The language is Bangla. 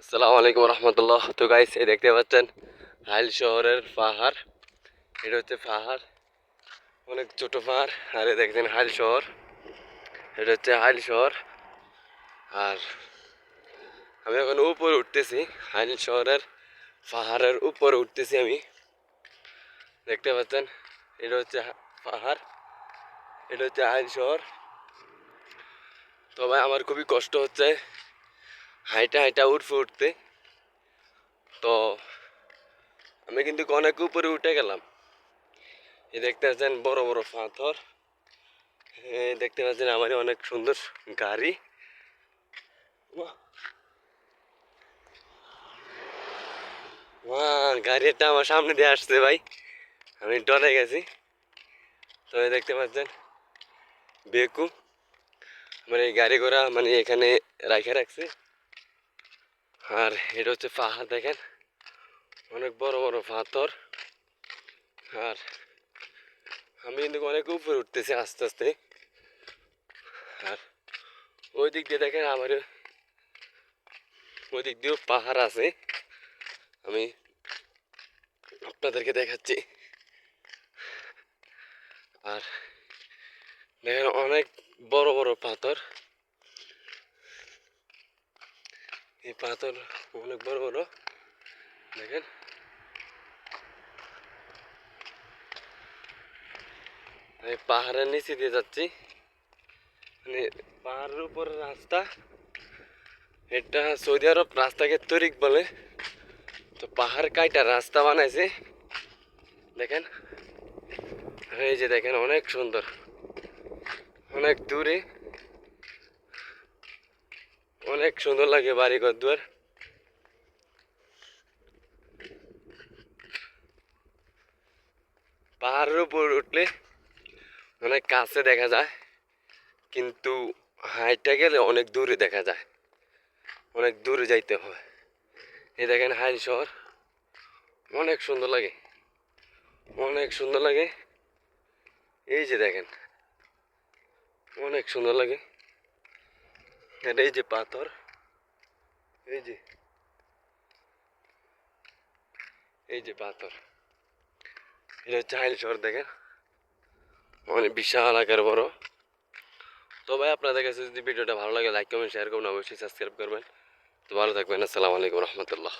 আসসালামু আলাইকুম রহমতুল্লাহ। তো গাইস, এই দেখতে পাচ্ছেন হাইল শহরের পাহাড়। এটা হচ্ছে পাহাড়, অনেক ছোট পাহাড়। আর এই দেখছেন হাইল শহর, এটা হচ্ছে হাইল শহর। আর আমি এখন উপরে উঠতেছি, হাইল শহরের পাহাড়ের উপরে উঠতেছি আমি। দেখতে পাচ্ছেন এটা হচ্ছে পাহাড়, এটা হচ্ছে হাইল শহর। তবে আমার খুবই কষ্ট হচ্ছে হাইটা হাইটা উঠতে। তো আমি কিন্তু অনেক উপরে উঠে গেলাম। এই দেখতে পাচ্ছেন বড় বড় পাথর, দেখতে পাচ্ছেন আমার অনেক সুন্দর গাড়ি। গাড়িটা আমার সামনে দিয়ে আসছে ভাই, আমি ডরে গেছি। তো দেখতে পাচ্ছেন বেকু মানে এই গাড়ি ঘোড়া মানে এখানে রাখে রাখছে। আর এটা হচ্ছে পাহাড়, দেখেন অনেক বড় বড় পাথর। আর আমি কিন্তু অনেক উপরে উঠতেছি আস্তে আস্তে। আর ওই দিক দিয়ে দেখেন আমার ওই দিক দিয়েও পাহাড় আছে, আমি আপনাদেরকে দেখাচ্ছি। আর দেখেন অনেক বড় বড় পাথর, এই পাথর অনেক বড় বড়। দেখেন আমি পাহাড়ের নিচে দিয়ে যাচ্ছি, মানে পাহাড়ের উপর রাস্তা। এটা সৌদি আরব রাস্তাকে তরিক বলে। তো পাহাড় কাইটা রাস্তা বানাইছে, দেখেন। এই যে দেখেন অনেক সুন্দর, অনেক দূরে, অনেক সুন্দর লাগে বাড়িঘর দুয়ার। পাহাড়ের উপর উঠলে অনেক কাছে দেখা যায়, কিন্তু হাইটটা গেলে অনেক দূরে দেখা যায়, অনেক দূরে যাইতে হয়। এই দেখেন হাইল শহর, অনেক সুন্দর লাগে, অনেক সুন্দর লাগে। এই যে দেখেন অনেক সুন্দর লাগে। আর এই যে পাথর, এই যে এই যে পাথর, এটা হচ্ছে হাইল শহর। দেখেন অনেক বিশাল আকার বড়। তো ভাই, আপনাদের কাছে যদি ভিডিওটা ভালো লাগে লাইক কমেন্ট শেয়ার করবেন, অবশ্যই সাবস্ক্রাইব করবেন। তো ভালো থাকবেন। আসসালামু আলাইকুম রহমতুল্লাহ।